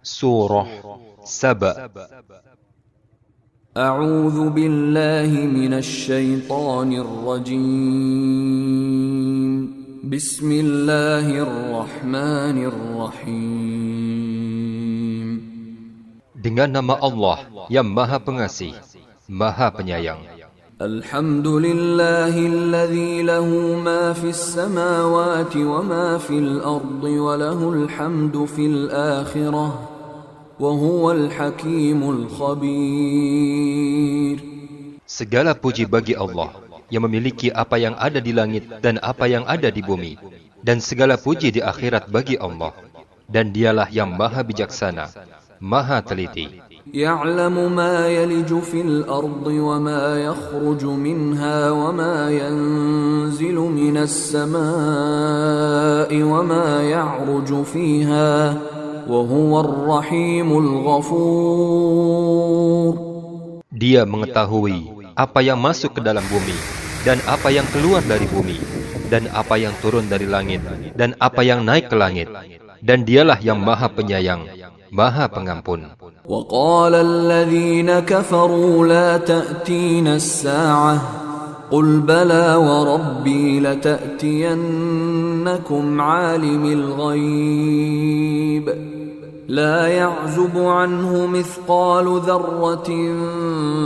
Surah Saba. أعوذ بالله من الشيطان الرجيم بسم الله الرحمن الرحيم Dengan nama Allah yang Maha Pengasih, Maha Penyayang. الحمد لله الذي له ما في السماوات وما في الأرض وله الحمد في الآخرة وهو الحكيم الخبير. Segala puji bagi Allah yang memiliki apa yang ada di langit dan apa yang ada di bumi, dan segala puji di akhirat bagi Allah, dan dialah yang Maha Bijaksana, Maha Teliti. يعلم ما يلج في الأرض وما يخرج منها وما ينزل من السماء وما يعرج فيها وهو الرحيم الغفور. Dia mengetahui apa yang masuk ke dalam bumi dan apa yang keluar dari bumi dan apa yang turun dari langit dan apa yang naik ke langit, dan dialah yang Maha Penyayang, Maha Pengampun. وقال الذين كفروا لا تأتينا الساعة قل بلى وربي لتأتينكم عالم الغيب لا يعزب عنه مثقال ذرة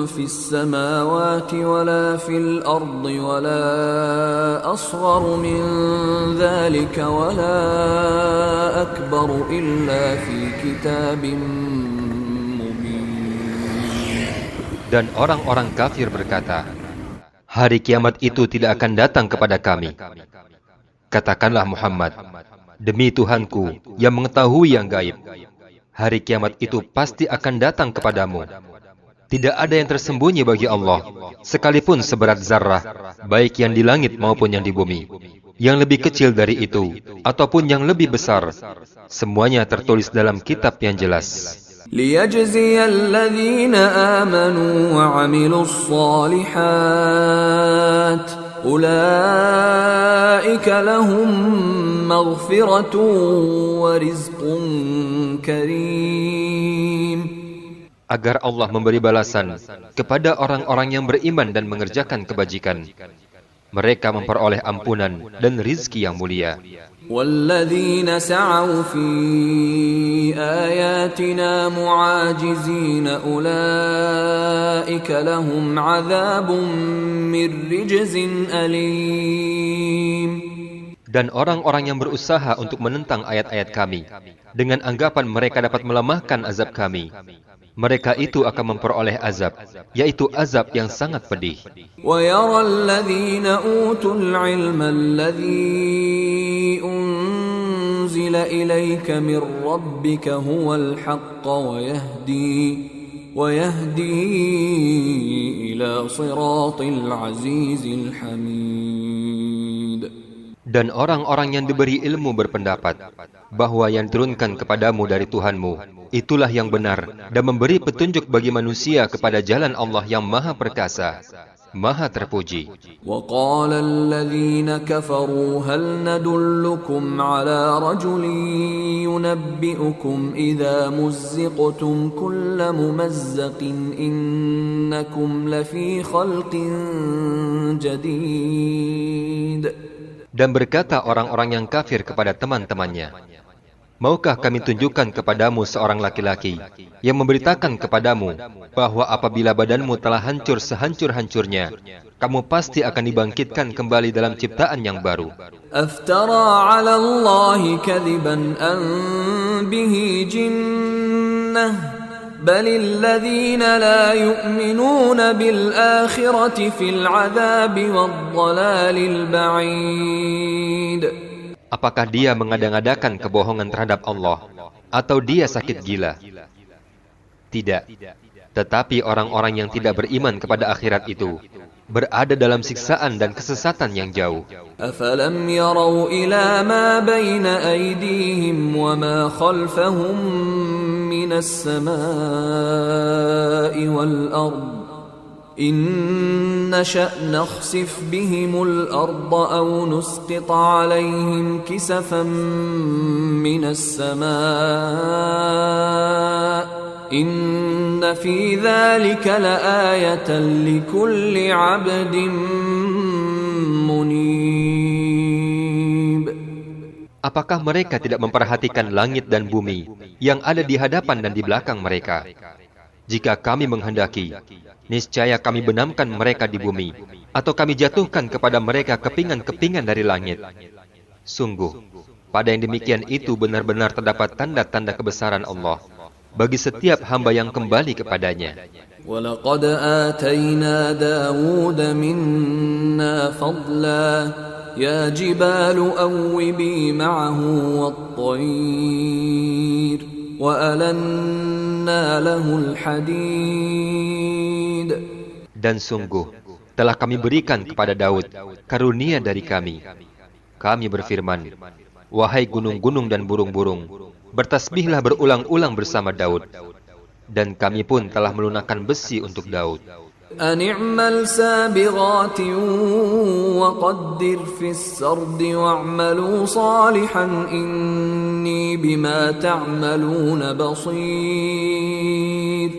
في السماوات ولا في الأرض ولا أصغر من ذلك ولا أكبر إلا في كتاب Dan orang-orang kafir berkata, hari kiamat itu tidak akan datang kepada kami. Katakanlah Muhammad, demi Tuhanku yang mengetahui yang gaib, hari kiamat itu pasti akan datang kepadamu. Tidak ada yang tersembunyi bagi Allah, sekalipun seberat zarrah, baik yang di langit maupun yang di bumi. Yang lebih kecil dari itu, ataupun yang lebih besar, semuanya tertulis dalam kitab yang jelas. ليجزي الذين آمنوا وعملوا الصالحات أولئك لهم مغفرة ورزق كريم. Agar Allah memberi balasan kepada orang-orang yang beriman dan mengerjakan kebajikan. Mereka memperoleh ampunan dan rizki yang mulia. وَالَّذِينَ سَعَوْا فِي آيَاتِنَا مُعَاجِزِينَ أُولَئِكَ لَهُمْ عَذَابٌ مِّن رِّجْزٍ أَلِيمٌ. Dan orang-orang yang berusaha untuk menentang ayat-ayat kami, dengan anggapan mereka dapat melemahkan azab kami, mereka itu akan memperoleh azab, yaitu azab yang sangat pedih. وَيَرَى الَّذِينَ أُوتُوا الْعِلْمَ الَّذِي أُنزِلَ إِلَيْكَ مِن رَّبِّكَ هُوَ الْحَقَّ وَيَهْدِي إِلَى صِرَاطِ الْعَزِيزِ الْحَمِيدِ. Dan orang-orang yang diberi ilmu berpendapat bahwa yang diturunkan kepadamu dari Tuhanmu itulah yang benar, dan memberi petunjuk bagi manusia kepada jalan Allah yang Maha Perkasa, Maha Terpuji. وَقَالَ الَّذِينَ كَفَرُوا هَلْ نَدُلُّكُمْ عَلَى رَجُلٍ يُنَبِّئُكُمْ إِذَا مُزِّقْتُمْ كُلَّ مُمَزَّقٍ إِنَّكُمْ لَفِي خَلْقٍ جَدِيدٍ. Dan berkata orang-orang yang kafir kepada teman-temannya, maukah kami tunjukkan kepadamu seorang laki-laki yang memberitakan kepadamu bahwa apabila badanmu telah hancur sehancur-hancurnya, kamu pasti akan dibangkitkan kembali dalam ciptaan yang baru. أَفْتَرَى عَلَى اللَّهِ كَذِبًا أَمْ بِهِ جِنَّةٌ بَلِ الَّذِينَ لَا يُؤْمِنُونَ بِالْآخِرَةِ فِي الْعَذَابِ وَالضَّلَالِ الْبَعِيدِ. Apakah dia mengada-ngadakan kebohongan terhadap Allah, atau dia sakit gila? Tidak. Tetapi orang-orang yang tidak beriman kepada akhirat itu berada dalam siksaan dan kesesatan yang jauh. أَفَلَمْ يَرَوْا إِلَى مَا بَيْنَ أَيْدِيهِمْ وَمَا خَلْفَهُم مِّنَ السَّمَاءِ وَالْأَرْضِ إن نشأ نخسف بهم الأرض أو نسقط عليهم كسفا من السماء إن في ذلك لآية لكل عبد منيب. Apakah mereka tidak memperhatikan langit dan bumi yang ada di hadapan dan di belakang mereka? Jika kami menghendaki, niscaya kami benamkan mereka di bumi, atau kami jatuhkan kepada mereka kepingan-kepingan dari langit. Sungguh, pada yang demikian itu benar-benar terdapat tanda-tanda kebesaran Allah bagi setiap hamba yang kembali kepadanya. وَلَقَدْ آتَيْنَا دَاوُودَ مِنَّا فَضْلًا يَا جِبَالُ أَوِّبِي مَعَهُ وَالطَّيْرَ وَأَلَنَّا لَهُ الْحَدِيدَ. Dan sungguh, telah kami berikan kepada Daud karunia dari kami. Kami berfirman, wahai gunung-gunung dan burung-burung, bertasbihlah berulang-ulang bersama Daud. Dan kami pun telah melunakkan besi untuk Daud. أن اعمل سابغات وقدر في السرد واعملوا صالحا إني بما تعملون بصير.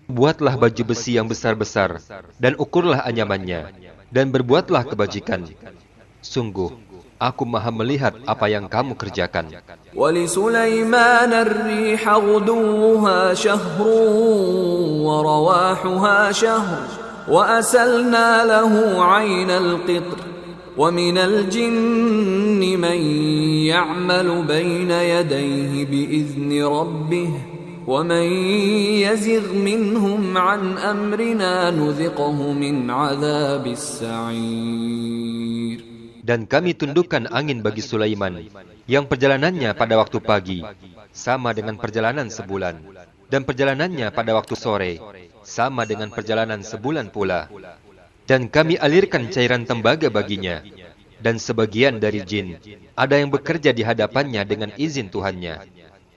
Buatlah baju besi yang besar-besar dan ukurlah anyamannya dan berbuatlah kebajikan. Sungguh, aku maha melihat apa yang kamu kerjakan. وَلِسُلَيْمَانَ الرِّيحَ غُدُوُّهَا شَهْرٌ وَرَوَاحُهَا شَهْرٌ وَأَسَلْنَا لَهُ عَيْنَ الْقِطْرِ وَمِنَ الْجِنِّ مَن يَعْمَلُ بَيْنَ يَدَيْهِ بِإِذْنِ رَبِّهِ وَمَن يَزِغْ مِنْهُمْ عَنْ أَمْرِنَا نُذِقْهُ مِنْ عَذَابِ السَّعِيرِ. Dan kami tundukkan angin bagi Sulaiman, yang perjalanannya pada waktu pagi sama dengan perjalanan sebulan, dan perjalanannya pada waktu sore sama dengan perjalanan sebulan pula. Dan kami alirkan cairan tembaga baginya, dan sebagian dari jin ada yang bekerja di hadapannya dengan izin Tuhannya.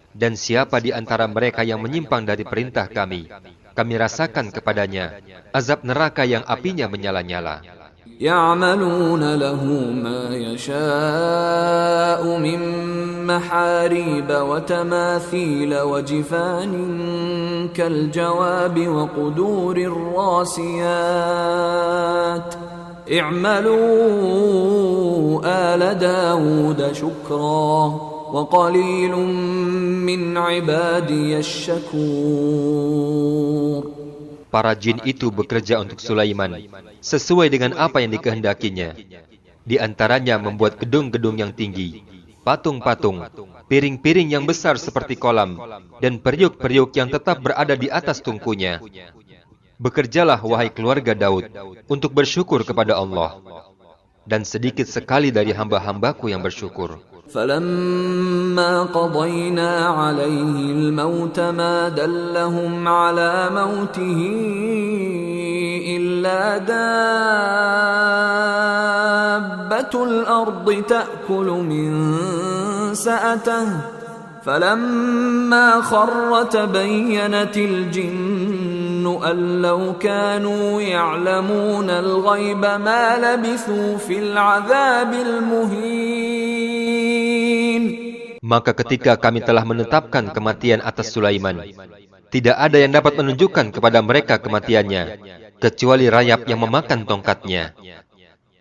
Dan siapa di antara mereka yang menyimpang dari perintah kami, kami rasakan kepadanya azab neraka yang apinya menyala-nyala. يعملون له ما يشاء من محاريب وتماثيل وجفان كالجواب وقدور الراسيات اعملوا آل داود شكرا وقليل من عبادي الشكور. Para jin itu bekerja untuk Sulaiman sesuai dengan apa yang dikehendakinya. Di antaranya membuat gedung-gedung yang tinggi, patung-patung, piring-piring yang besar seperti kolam, dan periuk-periuk yang tetap berada di atas tungkunya. Bekerjalah wahai keluarga Daud untuk bersyukur kepada Allah. Dan sedikit sekali dari hamba-hambaku yang bersyukur. فَلَمَّا قَضَيْنَا عَلَيْهِ الْمَوْتَ مَا دَلَّهُمْ عَلَى مَوْتِهِ إِلَّا دَابَّةُ الْأَرْضِ تَأْكُلُ مِنْ سَأَتَهُ فَلَمَّا خَرَّ تَبَيَّنَتِ الْجِنُّ أَنْ لَوْ كَانُوا يَعْلَمُونَ الْغَيْبَ مَا لَبِثُوا فِي الْعَذَابِ الْمُهِينِ. Maka ketika kami telah menetapkan kematian atas Sulaiman, tidak ada yang dapat menunjukkan kepada mereka kematiannya, kecuali rayap yang memakan tongkatnya.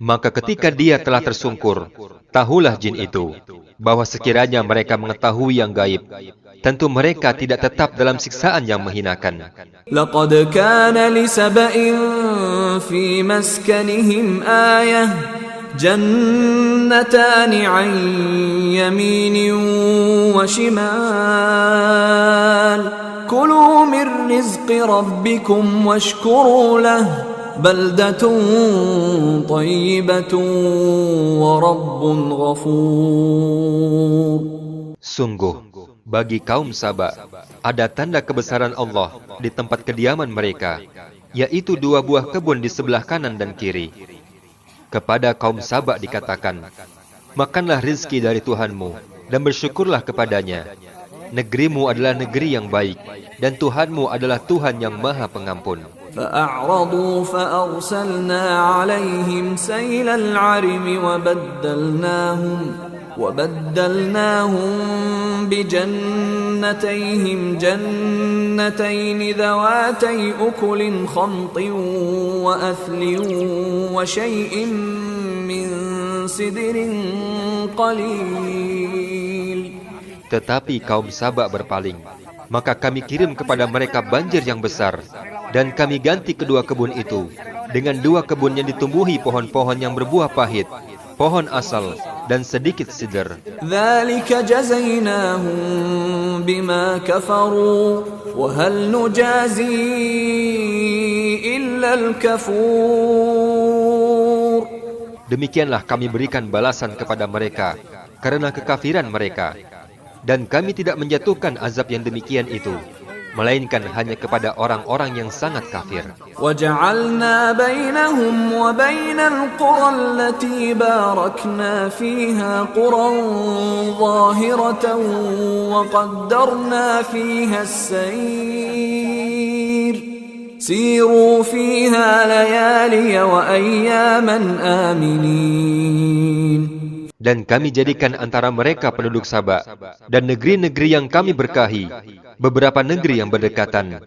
Maka ketika dia telah tersungkur, tahulah jin itu, bahwa sekiranya mereka mengetahui yang gaib, tentu mereka tidak tetap dalam siksaan yang menghinakan. لَقَدْ كَانَ لِسَبَإٍ فِي مَسْكَنِهِمْ آيَةٌ جنتان عن يمين وشمال كلوا من رزق ربكم واشكروا له بلدة طيبة ورب غفور. Sungguh, bagi kaum Saba ada tanda kebesaran Allah di tempat kediaman mereka, yaitu 2 buah kebun di sebelah kanan dan kiri. Kepada kaum Saba dikatakan, makanlah rizki dari Tuhanmu dan bersyukurlah kepadanya. Negerimu adalah negeri yang baik dan Tuhanmu adalah Tuhan yang Maha Pengampun. فأعرضوا فأرسلنا عليهم سيل العرم وبدلناهم بجنتيهم جنتين ذواتي أكل خمط وأثل وشيء من سدر قليل. Tetapi kaum Saba berpaling, maka kami kirim kepada mereka banjir yang besar, dan kami ganti kedua kebun itu dengan dua kebun yang ditumbuhi pohon-pohon yang berbuah pahit, pohon asal, dan sedikit sidr. ذلك جزيناهم بما كفروا وهل نجازي إلا الكفور. Demikianlah kami berikan balasan kepada mereka karena kekafiran mereka. Dan kami tidak menjatuhkan azab yang demikian itu, melainkan hanya kepada orang-orang yang sangat kafir. وَجَعَلْنَا بَيْنَهُمْ وَبَيْنَ الْقُرَى الَّتِي بَارَكْنَا فِيهَا قُرًى ظَاهِرَةً وَقَدَّرْنَا فِيهَا السَّيْرَ سِيرُوا فِيهَا لَيَالِيَ وَأَيَّامًا آمِنِينَ. Dan kami jadikan antara mereka penduduk Saba dan negeri-negeri yang kami berkahi, beberapa negeri yang berdekatan,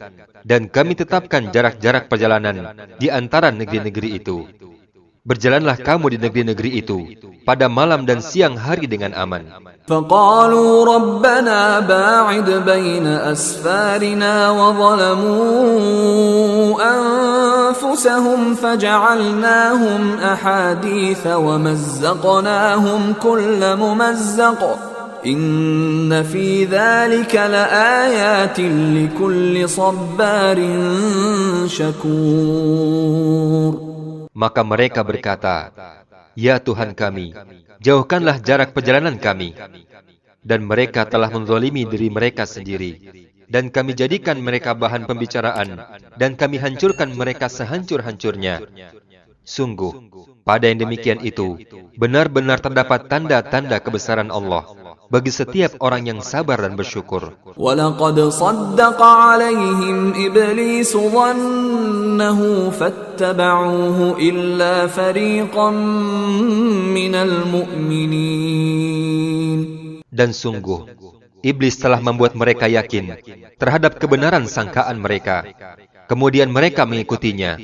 dan kami tetapkan jarak-jarak perjalanan di antara negeri-negeri itu. Berjalanlah kamu di negeri-negeri itu pada malam dan siang hari dengan aman. فَقَالُوا رَبَّنَا بَاعِدْ بَيْنَ أَسْفَارِنَا وَظَلَمُوا أَنفُسَهُمْ فَجَعَلْنَاهُمْ أَحَادِيثَ وَمَزَّقْنَاهُمْ كُلَّ مُمَزَّقٍ إِنَّ فِي ذَلِكَ لَآيَاتٍ لِكُلِّ صَبَّارٍ شَكُورٍ. Maka mereka berkata, "Ya Tuhan kami, jauhkanlah jarak perjalanan kami." Dan mereka telah menzalimi diri mereka sendiri, dan kami jadikan mereka bahan pembicaraan, dan kami hancurkan mereka sehancur-hancurnya. Sungguh, pada yang demikian itu, benar-benar terdapat tanda-tanda kebesaran Allah bagi setiap orang yang sabar dan bersyukur. وَلَقَدْ صَدَّقَ عَلَيْهِمْ إِبْلِيسُ ظَنَّهُ فَاتَّبَعُوهُ إِلَّا فَرِيقًا مِنَ الْمُؤْمِنِينَ. Dan sungguh, iblis telah membuat mereka yakin terhadap kebenaran sangkaan mereka. Kemudian mereka mengikutinya,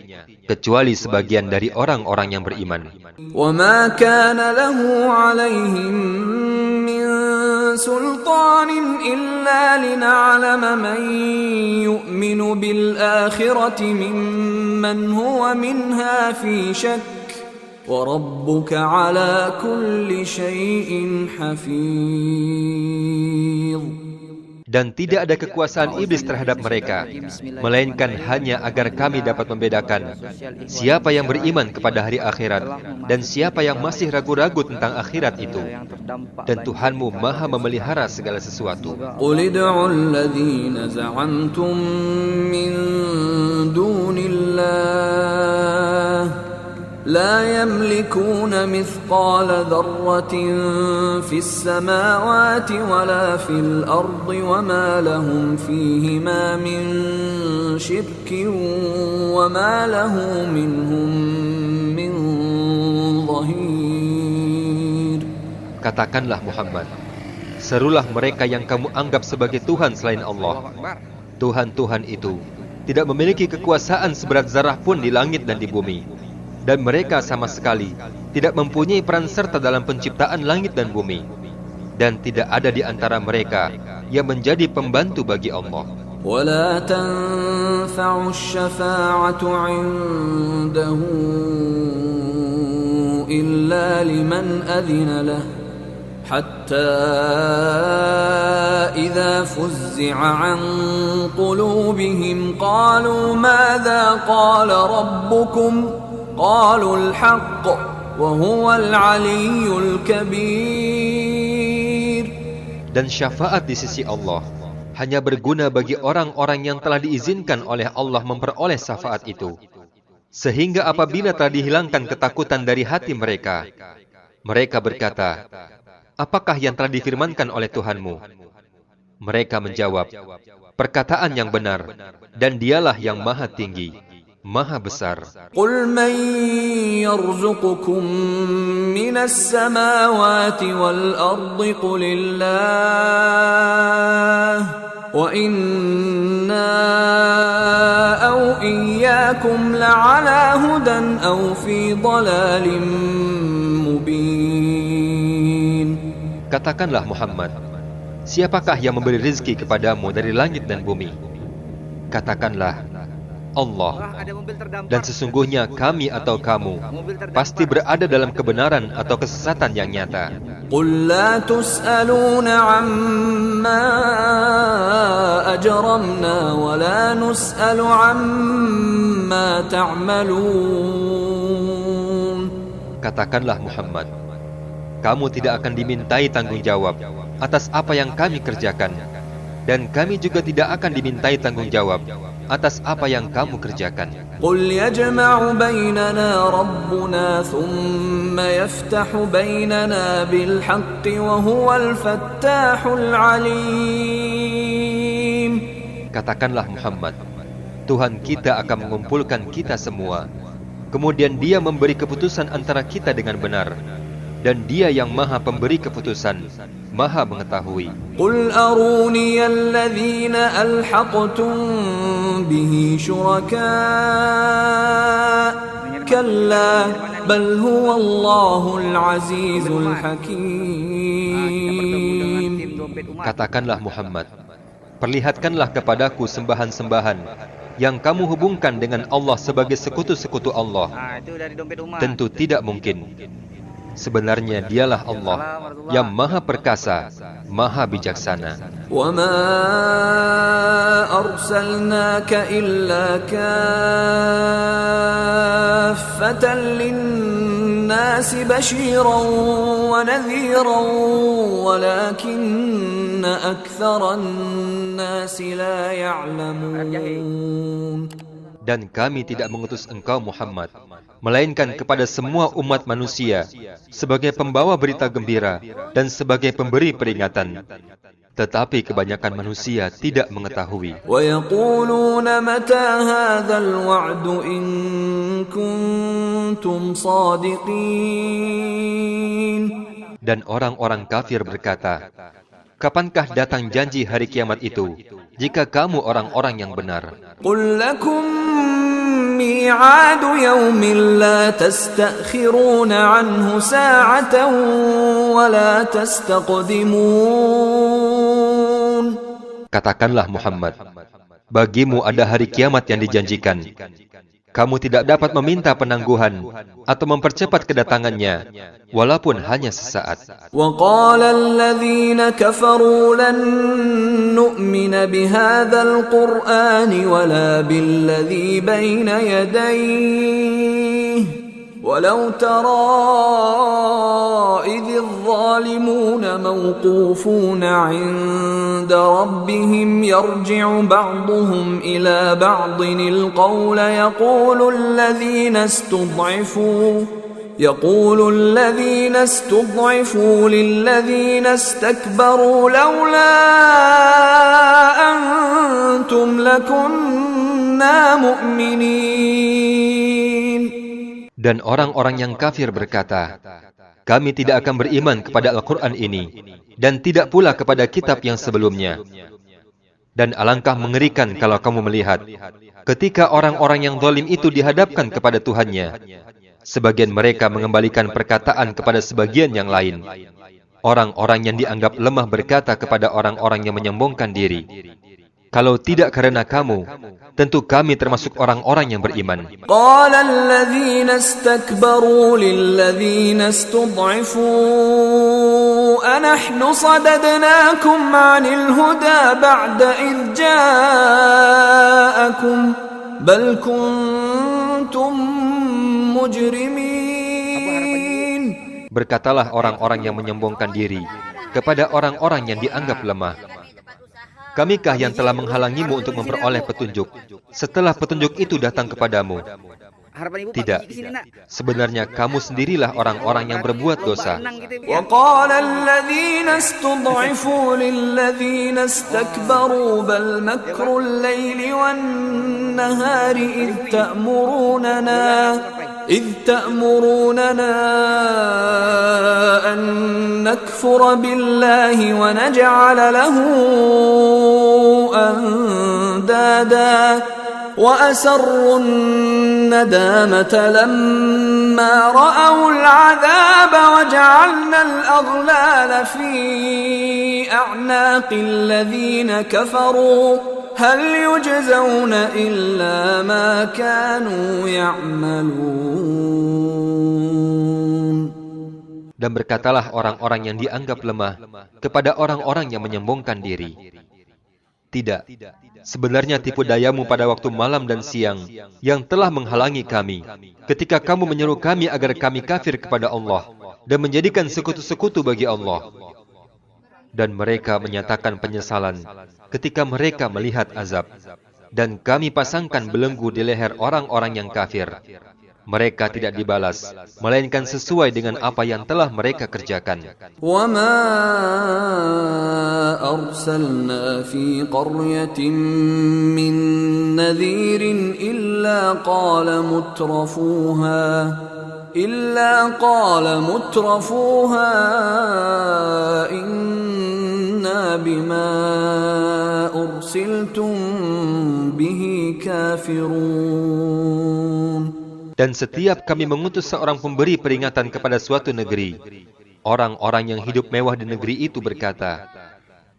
kecuali sebagian dari orang-orang yang beriman. وَمَا كَانَ لَهُ عَلَيْهِمْ مِنْ سُلْطَانٍ إِلَّا لِنَعْلَمَ مَنْ يُؤْمِنُ بِالْآخِرَةِ مِمَّنْ هُوَ مِنْهَا فِي شَكٍّ وَرَبُّكَ عَلَى كُلِّ شَيْءٍ حَفِيظٌ. Dan tidak ada kekuasaan iblis terhadap mereka, melainkan hanya agar kami dapat membedakan siapa yang beriman kepada hari akhirat dan siapa yang masih ragu-ragu tentang akhirat itu. Dan Tuhanmu maha memelihara segala sesuatu. قُلِ ادْعُوا الَّذِينَ زَعَمْتُم مِّن دُونِ اللَّهِ لَا يَمْلِكُونَ مِثْقَالَ ذَرَّةٍ فِي السَّمَاوَاتِ وَلَا فِي الْأَرْضِ وَمَا لَهُمْ فِيهِمَا مِنْ شِرْكٍ وَمَا لَهُ مِنْهُمْ مِنْ ظَهِيرٍ. Katakanlah Muhammad, serulah mereka yang kamu anggap sebagai Tuhan selain Allah. Tuhan-Tuhan itu tidak memiliki kekuasaan seberat zarah pun di langit dan di bumi. Dan mereka sama sekali tidak mempunyai peran serta dalam penciptaan langit dan bumi. Dan tidak ada di antara mereka yang menjadi pembantu bagi Allah. وَلَا تَنْفَعُ الشَّفَاعَةُ عِنْدَهُ إِلَّا لِمَنْ أَذِنَ لَهُ حَتَّى إِذَا فُزِّعَ عَنْ قُلُوبِهِمْ قَالُوا مَاذَا قَالَ رَبُّكُمْ قَالُوا الْحَقَّ وَهُوَ الْعَلِيُّ الْكَبِيرُ. Dan syafaat di sisi Allah hanya berguna bagi orang-orang yang telah diizinkan oleh Allah memperoleh syafaat itu. Sehingga apabila telah dihilangkan ketakutan dari hati mereka, mereka berkata, "Apakah yang telah difirmankan oleh Tuhanmu?" Mereka menjawab, "Perkataan yang benar, dan Dialah yang maha tinggi, Maha Besar. قل من يرزقكم من السماوات والأرض قل الله وإنا أو إياكم لعلى هدى أو في ضلال مبين. Katakanlah Muhammad, siapakah yang memberi rezeki kepadamu dari langit dan bumi? Katakanlah, Allah. Dan sesungguhnya kami atau kamu pasti berada dalam kebenaran atau kesesatan yang nyata. قل لا تسألون عما أجرمنا ولا نسأل عما تعملون. Katakanlah Muhammad, kamu tidak akan dimintai tanggung jawab atas apa yang kami kerjakan, dan kami juga tidak akan dimintai tanggung jawab atas apa yang kamu kerjakan. قل يجمع بيننا ربنا ثم يفتح بيننا بالحق وهو الفتاح العليم. Katakanlah Muhammad, Tuhan kita akan mengumpulkan kita semua, kemudian Dia memberi keputusan antara kita dengan benar, dan Dia yang Maha Pemberi keputusan, Maha Mengetahui. قل أروني الذين ألحقتم به شركاء كلا بل هو الله العزيز الحكيم. Katakanlah Muhammad, perlihatkanlah kepadaku sembahan-sembahan yang kamu hubungkan dengan Allah sebagai sekutu-sekutu Allah. Tentu tidak mungkin. Sebenarnya Dialah Allah yang Maha Perkasa, Maha Bijaksana. وَمَا أَرْسَلْنَاكَ إِلَّا كَافَّةً لِلنَّاسِ بَشِيرًا وَنَذِيرًا وَلَكِنَّ أَكْثَرَ النَّاسِ لَا يَعْلَمُونَ. Dan kami tidak mengutus engkau Muhammad, melainkan kepada semua umat manusia sebagai pembawa berita gembira dan sebagai pemberi peringatan. Tetapi kebanyakan manusia tidak mengetahui. وَيَقُولُونَ مَتَى هَذَا الْوَعْدُ إِن كُنتُمْ صَادِقِينَ. Dan orang-orang kafir berkata, kapankah datang janji hari kiamat itu, jika kamu orang-orang yang benar? قُل لَّكُم مِّيعَادُ يَوْمٍ لَّا تَسْتَأْخِرُونَ عَنْهُ سَاعَةً وَلَا تَسْتَقْدِمُونَ. Katakanlah Muhammad, bagimu ada hari kiamat yang dijanjikan. Kamu tidak dapat meminta penangguhan atau mempercepat kedatangannya, walaupun hanya sesaat. وَقَالَ الَّذِينَ كَفَرُوا لَن نُّؤْمِنَ بِهَذَا الْقُرْآنِ وَلَا بِالَّذِي بَيْنَ يَدَيْهِ وَلَوْ تَرَىٰ إِذِ الظَّالِمُونَ مَوْقُوفُونَ عِندَ رَبِّهِمْ يَرْجِعُ بَعْضُهُمْ إِلَىٰ بَعْضٍ الْقَوْلَ يقول الذين استضعفوا للذين استكبروا لولا أنتم لكنا مؤمنين. Dan orang-orang yang kafir berkata, kami tidak akan beriman kepada Al-Quran ini, dan tidak pula kepada kitab yang sebelumnya. Dan alangkah mengerikan kalau kamu melihat, ketika orang-orang yang zalim itu dihadapkan kepada Tuhannya, sebagian mereka mengembalikan perkataan kepada sebagian yang lain. Orang-orang yang dianggap lemah berkata kepada orang-orang yang menyombongkan diri, kalau tidak karena kamu, tentu kami termasuk orang-orang yang beriman. قال الذين استكبروا للذين استضعفوا أنحن صددناكم عن الهدى بعد إذ جاءكم بل كنتم مجرمين. Berkatalah orang-orang yang menyombongkan diri kepada orang-orang yang dianggap lemah, kamikah yang telah menghalangimu untuk memperoleh petunjuk setelah petunjuk itu datang kepadamu? harapan ibu Tidak. Pak Biji kesini nak. Sebenarnya kamu sendirilah orang-orang yang berbuat dosa. Tenang gitu ya. وقال الذين استضعفوا للذين استكبروا بل مكر الليل والنهار إذ تأمروننا أن نكفر بالله ونجعل له أندادا وأسروا الندامة لما رأوا العذاب وجعلنا الأغلال في أعناق الذين كفروا هل يجزون إلا ما كانوا يعملون. Dan berkatalah orang-orang yang dianggap lemah kepada orang-orang yang menyombongkan diri. Tidak, sebenarnya tipu dayamu pada waktu malam dan siang yang telah menghalangi kami ketika kamu menyeru kami agar kami kafir kepada Allah dan menjadikan sekutu-sekutu bagi Allah. Dan mereka menyatakan penyesalan ketika mereka melihat azab. Dan kami pasangkan belenggu di leher orang-orang yang kafir. Mereka tidak dibalas, melainkan sesuai dengan apa yang telah mereka kerjakan. وَمَا أَرْسَلْنَا فِي قَرْيَةٍ مِّن نَّذِيرٍ إِلَّا قَالَ مُتْرَفُوهَا إِنَّا بِمَا أُرْسِلْتُم بِهِ كَافِرُونَ. Dan setiap kami mengutus seorang pemberi peringatan kepada suatu negeri, orang-orang yang hidup mewah di negeri itu berkata,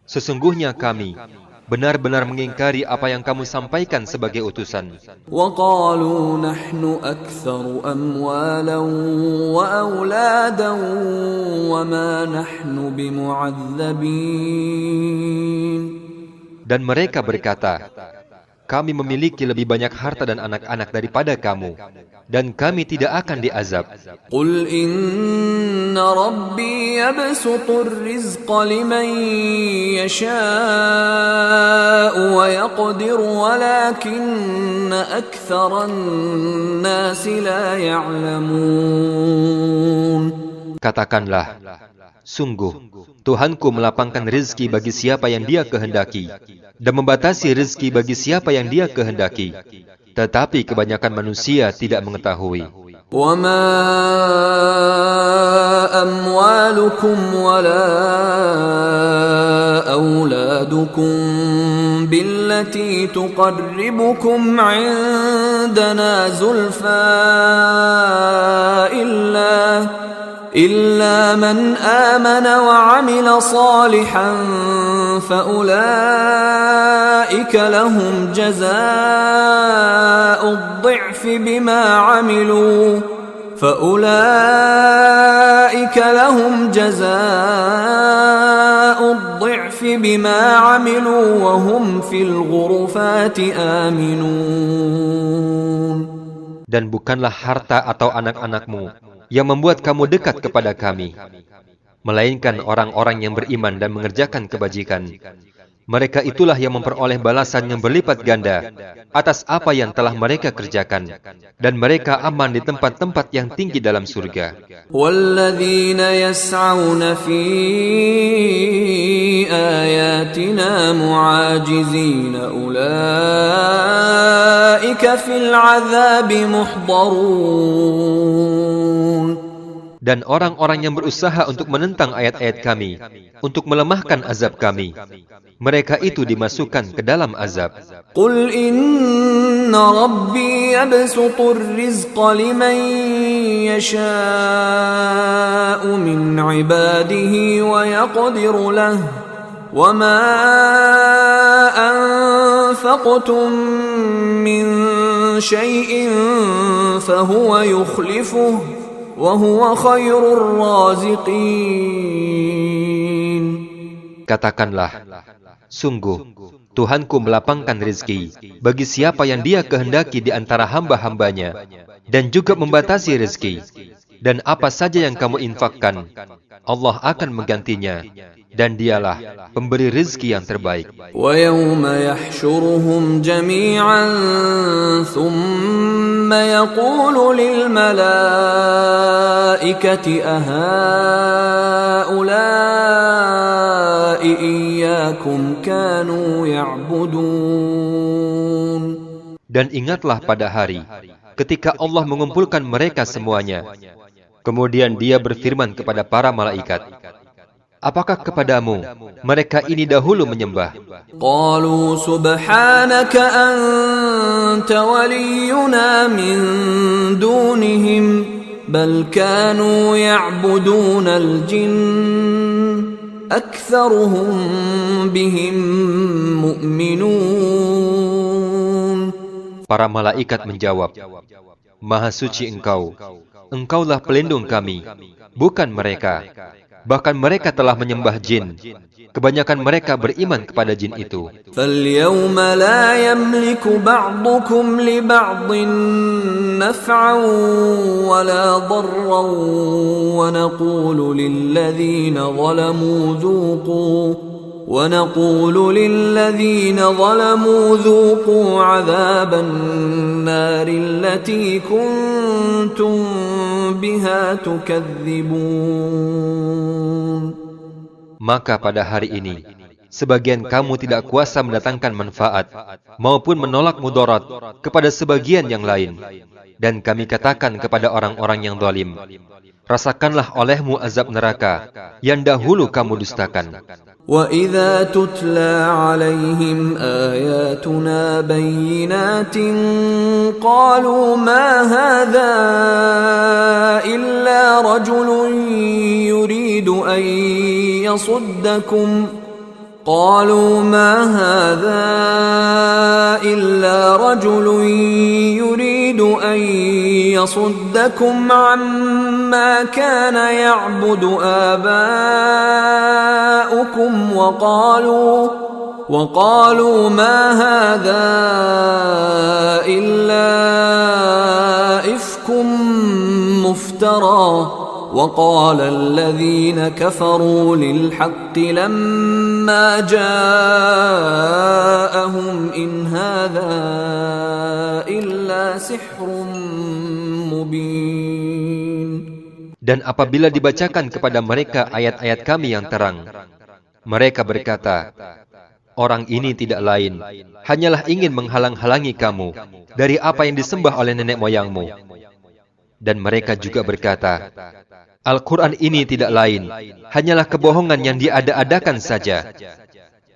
sesungguhnya kami benar-benar mengingkari apa yang kamu sampaikan sebagai utusan. وَقَالُوا نَحْنُ أَكْثَرُ أَمْوَالًا وَأَوْلَادًا وَمَا نَحْنُ بِمُعَذَّبِينَ. Dan mereka berkata, kami memiliki lebih banyak harta dan anak-anak daripada kamu, dan kami tidak akan diazab. قُلْ إِنَّ رَبِّي يَبْسُطُ الرِّزْقَ لِمَن يَشَاءُ وَيَقْدِرُ وَلَكِنَّ أَكْثَرَ النَّاسِ لَا يَعْلَمُونَ. Katakanlah, sungguh, Tuhanku melapangkan rezeki bagi siapa yang Dia kehendaki, dan membatasi rezeki bagi siapa yang Dia kehendaki. Tetapi kebanyakan manusia tidak mengetahui. وَمَا أَمْوَالُكُمْ وَلَا أَوْلَادُكُمْ بِالَّتِي تُقَرِّبُكُمْ عِندَنَا زُلْفَىٰ إِلَّا مَنْ آمَنَ وَعَمِلَ صَالِحًا فَأُولَئِكَ لَهُمْ جَزَاءُ الضِّعْفِ بِمَا عَمِلُوا وَهُمْ فِي الْغُرُفَاتِ آمِنُونَ. Dan bukanlah harta atau anak-anakmu yang membuat kamu dekat kepada kami, melainkan orang-orang yang beriman dan mengerjakan kebajikan. Mereka itulah yang memperoleh balasan yang berlipat ganda atas apa yang telah mereka kerjakan, dan mereka aman di tempat-tempat yang tinggi dalam surga. وَالَّذِينَ يَسْعَوْنَ فِي آيَاتِنَا مُعَاجِزِينَ أُولَئِكَ فِي الْعَذَابِ مُحْضَرُونَ. Dan orang-orang yang berusaha untuk menentang ayat-ayat kami, untuk melemahkan azab kami, mereka itu dimasukkan ke dalam azab. قُلْ إِنَّ رَبِّي يَبْسُطُ الرِّزْقَ لِمَن يَشَاءُ مِنْ عِبَادِهِ وَيَقْدِرُ لَهُ وَمَا أَنفَقْتُم مِّن شَيْءٍ فَهُوَ يُخْلِفُهُ وَهُوَ خَيْرُ الرَّازِقِينَ. Katakanlah, sungguh, Tuhanku melapangkan rezeki bagi siapa yang Dia kehendaki di antara hamba-hambanya, dan juga membatasi rezeki. Dan apa saja yang kamu infakkan, Allah akan menggantinya, dan dialah pemberi rezeki yang terbaik. وَيَوْمَ يَحْشُرُهُمْ جَمِيعًا ثُمَّ يَقُولُ لِلْمَلَائِكَةِ أَهَؤُلَاءِ إِيَّاكُمْ كَانُوا يَعْبُدُونَ. Dan ingatlah pada hari ketika Allah mengumpulkan mereka semuanya. Kemudian Dia berfirman kepada para malaikat, apakah kepadamu mereka ini dahulu menyembah? قالوا سبحانك أنت ولينا من دونهم بل كانوا يعبدون الجن أكثرهم بهم مؤمنون. Para malaikat menjawab, Maha suci Engkau, Engkaulah pelindung kami, bukan mereka. Bahkan mereka telah menyembah jin. Kebanyakan mereka beriman kepada jin itu. فَالْيَوْمَ لَا يَمْلِكُ بَعْضُكُمْ لِبَعْضٍ نَفْعًا وَلَا ضَرًّا ونقول للذين ظلموا ذوقوا عذاب النار التي كنتم بها تكذبون. Maka pada hari ini, sebagian kamu tidak kuasa mendatangkan manfaat maupun menolak mudarat kepada sebagian yang lain. Dan kami katakan kepada orang-orang yang zalim, rasakanlah olehmu azab neraka yang dahulu kamu dustakan. وَإِذَا تُتْلَى عَلَيْهِمْ آيَاتُنَا بَيِّنَاتٍ قَالُوا مَا هَذَا إِلَّا رَجُلٌ يُرِيدُ أَن يَصُدَّكُمْ عَمَّا كَانَ يَعْبُدُ آبَاؤُكُمْ وَقَالُوا مَا هَذَا إِلَّا إِفْكٌ مُفْتَرًى وَقَالَ الَّذِينَ كَفَرُوا لِلْحَقِّ لَمَّا جَاءَهُمْ إِنْ هَذَا إِلَّا سِحْرٌ مُبِينٌ. Dan apabila dibacakan kepada mereka ayat-ayat kami yang terang, mereka berkata, orang ini tidak lain, hanyalah ingin menghalang-halangi kamu dari apa yang disembah oleh nenek moyangmu. Dan mereka juga berkata, Al-Quran ini tidak lain, hanyalah kebohongan yang diada-adakan saja.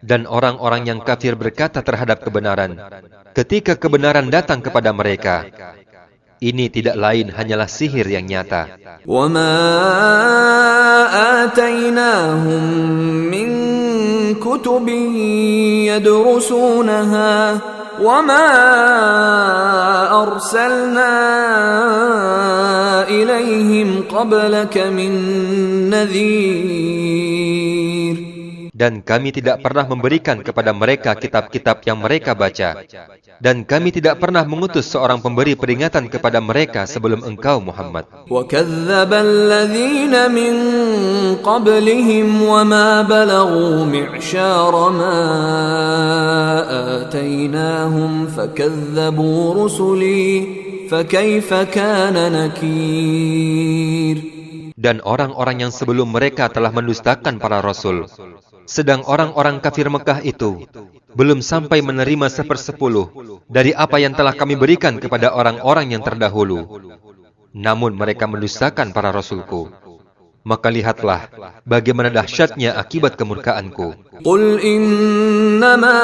Dan orang-orang yang kafir berkata terhadap kebenaran, ketika kebenaran datang kepada mereka, ini tidak lain hanyalah sihir yang nyata. وَمَا آتَيْنَاهُمْ مِنْ كُتُبٍ يَدْرُسُونَهَا وَمَا أَرْسَلْنَا إِلَيْهِمْ قَبْلَكَ مِنْ نَذِيرٍ. Dan kami tidak pernah memberikan kepada mereka kitab-kitab yang mereka baca. Dan kami tidak pernah mengutus seorang pemberi peringatan kepada mereka sebelum engkau, Muhammad. وَكَذَّبَ الَّذِينَ مِنْ قَبْلِهِمْ وَمَا بَلَغُوا مِعْشَارَ مَا آتَيْنَاهُمْ فَكَذَّبُوا رُسُلِي فَكَيْفَ كَانَ نَكِيرِ. Dan orang-orang yang sebelum mereka telah mendustakan para rasul. Sedang orang-orang kafir Mekah itu belum sampai menerima 1/10 dari apa yang telah kami berikan kepada orang-orang yang terdahulu. Namun mereka mendustakan para rasulku. Maka lihatlah bagaimana dahsyatnya akibat kemurkaanku. قُلْ إِنَّمَا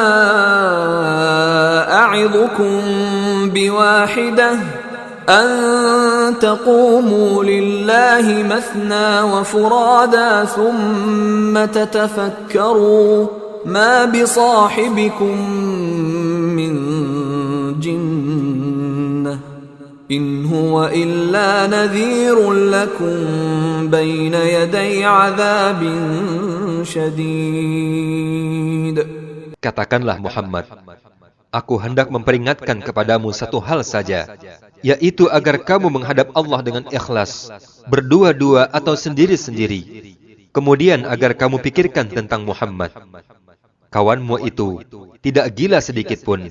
أَعِظُكُمْ بِوَاحِدَةٍ أَن تَقُومُوا لِلَّهِ مَثْنَى وَفُرَادَى ثُمَّ تَتَفَكَّرُوا مَا بِصَاحِبِكُم مِّن جِنَّةٍ إِنْ هُوَ إِلَّا نَذِيرٌ لَكُمْ بَيْنَ يَدَيْ عَذَابٍ شَدِيدٍ. Katakanlah Muhammad, aku hendak memperingatkan kepadamu satu hal saja. yaitu agar kamu menghadap Allah dengan ikhlas, berdua-dua atau sendiri-sendiri. Kemudian agar kamu pikirkan tentang Muhammad. Kawanmu itu tidak gila sedikit pun.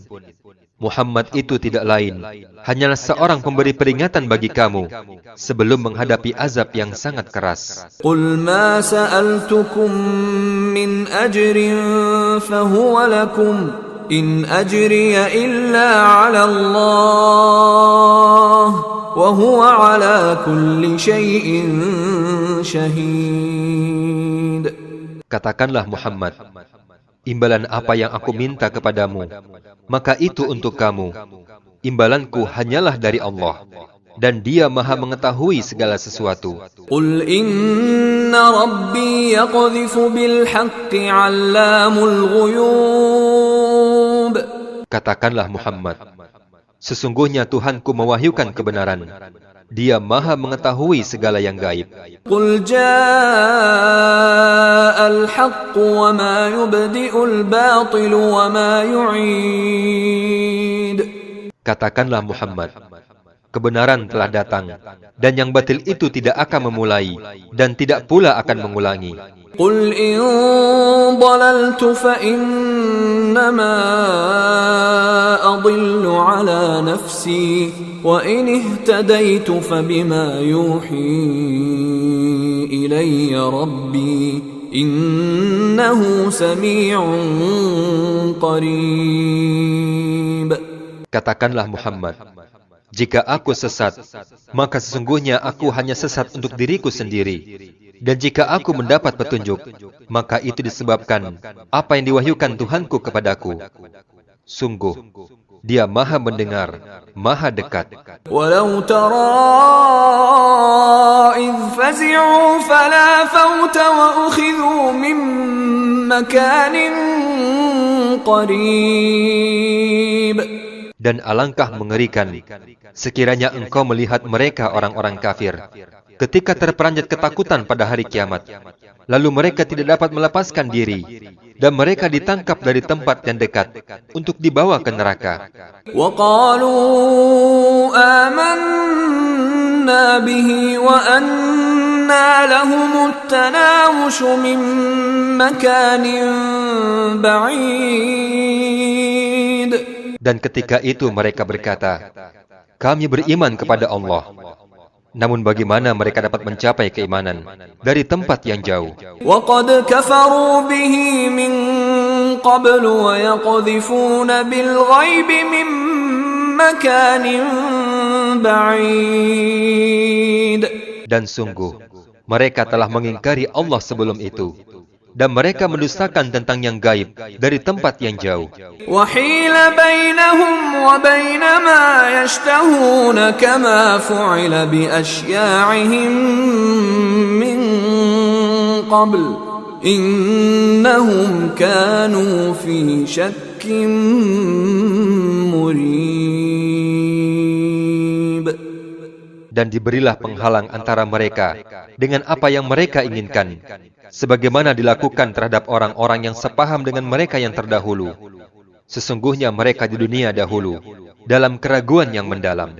Muhammad itu tidak lain, hanyalah seorang pemberi peringatan bagi kamu sebelum menghadapi azab yang sangat keras. Qul ma sa'altukum min ajrin fahuwa lakum in ajriya illa 'ala Allah wa huwa 'ala kulli syai'in syahid. Katakanlah Muhammad, imbalan apa yang aku minta kepadamu, maka itu untuk kamu. Imbalanku hanyalah dari Allah, dan Dia Maha mengetahui segala sesuatu. Qul inna rabbi yaqdhifu bil haqqi 'allamul ghuyub. Katakanlah Muhammad, sesungguhnya Tuhanku mewahyukan kebenaran. Dia Maha mengetahui segala yang gaib. Qul ja'al haqq wa ma yubdi'ul batil wa ma yu'id. Katakanlah Muhammad, kebenaran telah datang, dan yang batil itu tidak akan memulai, dan tidak pula akan mengulangi. Qul in dalaltu fa innama adillu ala nafsi wa in ihtadaitu fa bima yuhi ilayya rabbi innahu sami'un qarib. Katakanlah Muhammad, jika aku sesat, maka sesungguhnya aku hanya sesat untuk diriku sendiri. Dan jika aku mendapat petunjuk, maka itu disebabkan apa yang diwahyukan Tuhanku kepadaku. Sungguh, Dia Maha mendengar, Maha dekat. Walau tara idh fazi'u fala fawta wa ukhidhu min makanin qarib. Dan alangkah mengerikan sekiranya engkau melihat mereka orang-orang kafir ketika terperanjat ketakutan pada hari kiamat, lalu mereka tidak dapat melepaskan diri, dan mereka ditangkap dari tempat yang dekat untuk dibawa ke neraka. Wa qalu amanna bihi wa anna lahumut tanawush min makanin ba'id. Dan ketika itu mereka berkata, kami beriman kepada Allah. Namun bagaimana mereka dapat mencapai keimanan dari tempat yang jauh? وَقَدْ كَفَرُوا بِهِ مِنْ قَبْلُ وَيَقْذِفُونَ بِالْغَيْبِ مِنْ مَكَانٍ بَعِيدٍ. Dan sungguh, mereka telah mengingkari Allah sebelum itu, dan mereka mendustakan tentang yang gaib dari tempat yang jauh. وَحِيلَ بَيْنَهُمْ وَبَيْنَ مَا يَشْتَهُونَ كَمَا فُعِلَ بِأَشْيَاعِهِمْ مِنْ قَبْلُ إِنَّهُمْ كَانُوا فِي شَكٍّ مُرِيبٍ. Dan diberilah penghalang antara mereka dengan apa yang mereka inginkan, sebagaimana dilakukan terhadap orang-orang yang sepaham dengan mereka yang terdahulu. Sesungguhnya mereka di dunia dahulu dalam keraguan yang mendalam.